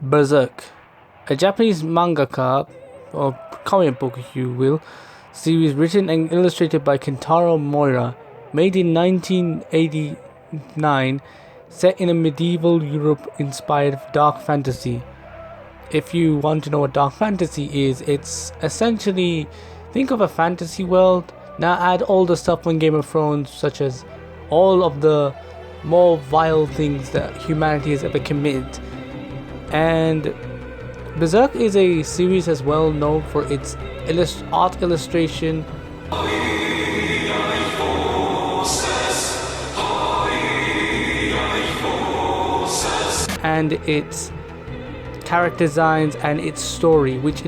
Berserk, a Japanese mangaka, or comic book if you will, series written and illustrated by Kentaro Moira, made in 1989, set in a medieval Europe inspired dark fantasy. If you want to know what dark fantasy is, it's essentially, think of a fantasy world, now add all the stuff from Game of Thrones, such as all of the more vile things that humanity has ever committed. And Berserk is a series that's well known for its art illustration and its character designs and its story, which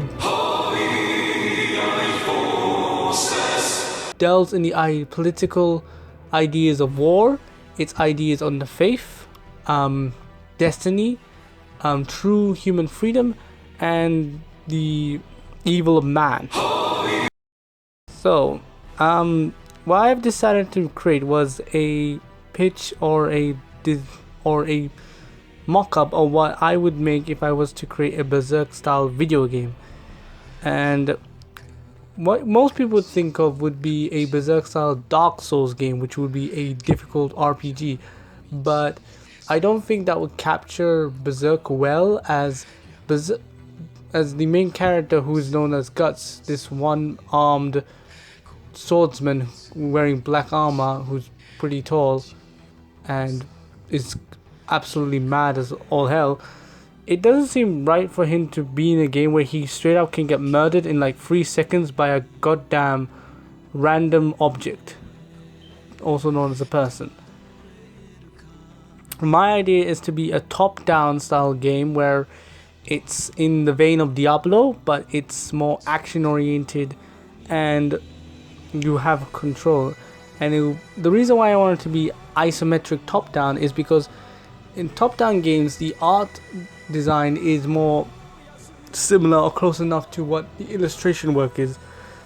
delves in the political ideas of war, its ideas on the faith, destiny, true human freedom, and the evil of man. So, what I've decided to create was a pitch or a mock-up of what I would make if I was to create a Berserk style video game. And what most people would think of would be a Berserk style Dark Souls game, which would be a difficult RPG, but I don't think that would capture Berserk well, as the main character, who is known as Guts, this one-armed swordsman wearing black armor, who's pretty tall and is absolutely mad as all hell. It doesn't seem right for him to be in a game where he straight up can get murdered in like 3 seconds by a goddamn random object, also known as a person. My idea is to be a top-down style game where it's in the vein of Diablo, but it's more action-oriented and you have control. And the reason why I want it to be isometric top-down is because in top-down games, the art design is more similar or close enough to what the illustration work is,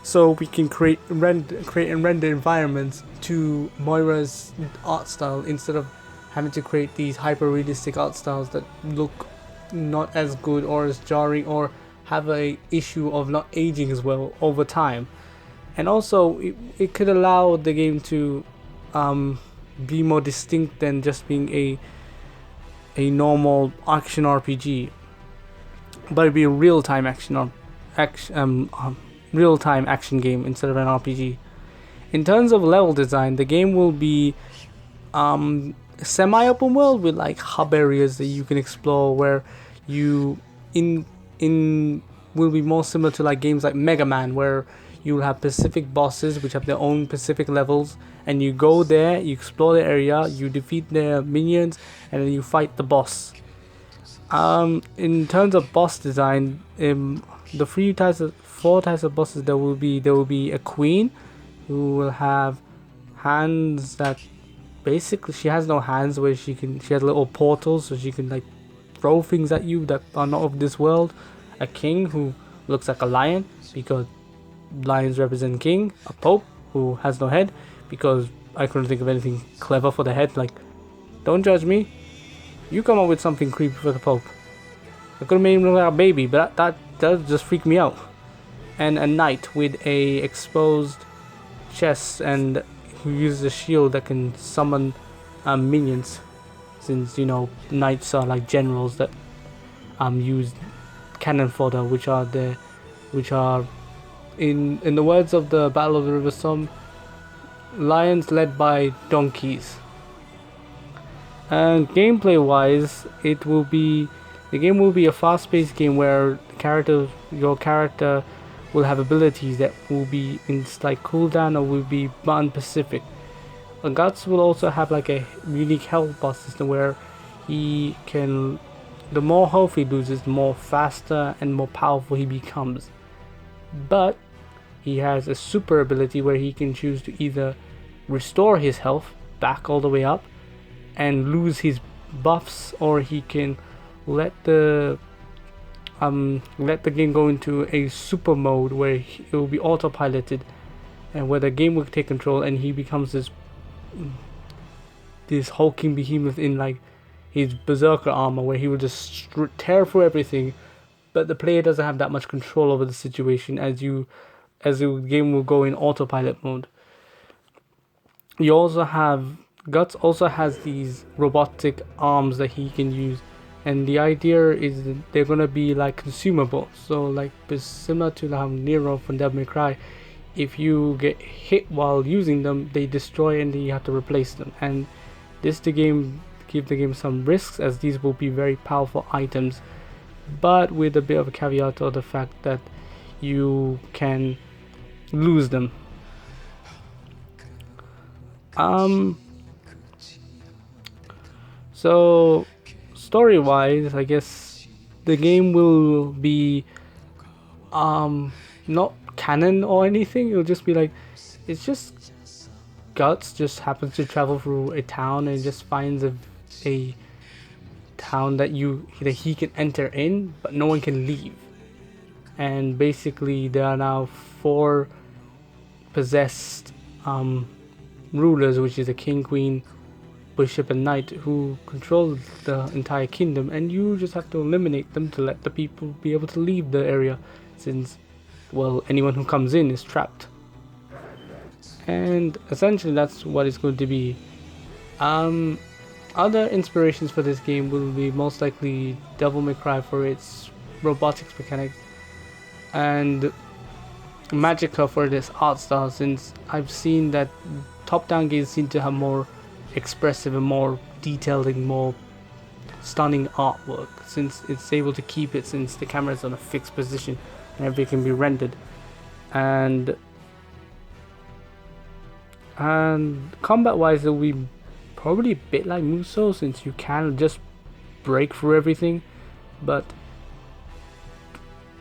so we can create and render environments to Moira's art style instead of having to create these hyper-realistic art styles that look not as good or as jarring or have a issue of not aging as well over time. And also, it could allow the game to be more distinct than just being a normal action RPG, but it'd be a real-time real-time action game instead of an RPG. In terms of level design, the game will be semi-open world with like hub areas that you can explore, where you will be more similar to like games like Mega Man, where you will have specific bosses which have their own specific levels, and you go there, you explore the area, you defeat their minions, and then you fight the boss. In terms of boss design, the 4 types of bosses there will be a queen who will have hands that basically she has no hands, where she has little portals so she can like throw things at you that are not of this world. A king who looks like a lion because lions represent king. A pope who has no head because I couldn't think of anything clever for the head. Like, don't judge me, you come up with something creepy for the pope. I could have made him look like a baby, but that does just freak me out. And a knight with a exposed chest and who uses a shield that can summon minions, since you know knights are like generals that use cannon fodder, which are in the words of the Battle of the River Somme, lions led by donkeys. And gameplay wise, the game will be a fast-paced game where your character will have abilities that will be in like cooldown or will be button specific. Guts will also have like a unique health bar system where the more health he loses, the more faster and more powerful he becomes. But he has a super ability where he can choose to either restore his health back all the way up and lose his buffs, or he can let the game go into a super mode where it will be autopiloted and where the game will take control and he becomes this hulking behemoth in like his Berserker armor, where he will just tear through everything, but the player doesn't have that much control over the situation as the game will go in autopilot mode. You also have Guts also has these robotic arms that he can use, and the idea is that they're gonna be like consumables. So like similar to how Nero from Devil May Cry, if you get hit while using them, they destroy and then you have to replace them. And this give the game some risks, as these will be very powerful items, but with a bit of a caveat of the fact that you can lose them. So story wise, I guess the game will be not canon or anything. It'll just be like, it's just Guts just happens to travel through a town and just finds a town that he can enter in, but no one can leave. And basically there are now 4 possessed rulers, which is a king, queen, bishop and knight, who control the entire kingdom, and you just have to eliminate them to let the people be able to leave the area, since, well, anyone who comes in is trapped. And essentially that's what it's going to be. Other inspirations for this game will be most likely Devil May Cry for its robotics mechanics, and Magica for this art style, since I've seen that top-down games seem to have more expressive and more detailed and more stunning artwork, since it's able to keep it, since the camera is on a fixed position and everything can be rendered. And combat wise, it will be probably a bit like Musou, since you can just break through everything, but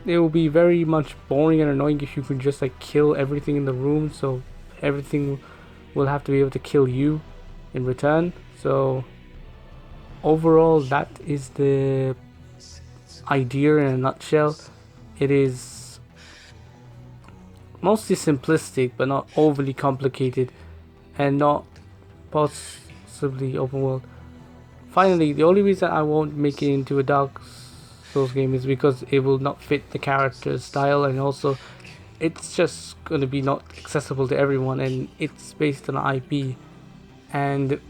it will be very much boring and annoying if you could just like kill everything in the room, so everything will have to be able to kill you in return. So overall, that is the idea in a nutshell. It is mostly simplistic but not overly complicated, and not possibly open world. Finally, the only reason I won't make it into a Dark Souls game is because it will not fit the character's style, and also it's just going to be not accessible to everyone, and it's based on an IP, and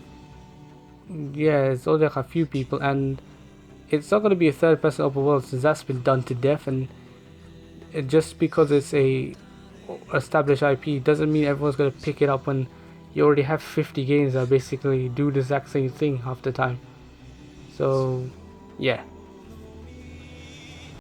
yeah, it's only like a few people, and it's not going to be a third person open world, since that's been done to death. And just because it's a established IP doesn't mean everyone's going to pick it up when you already have 50 games that basically do the exact same thing half the time. So yeah.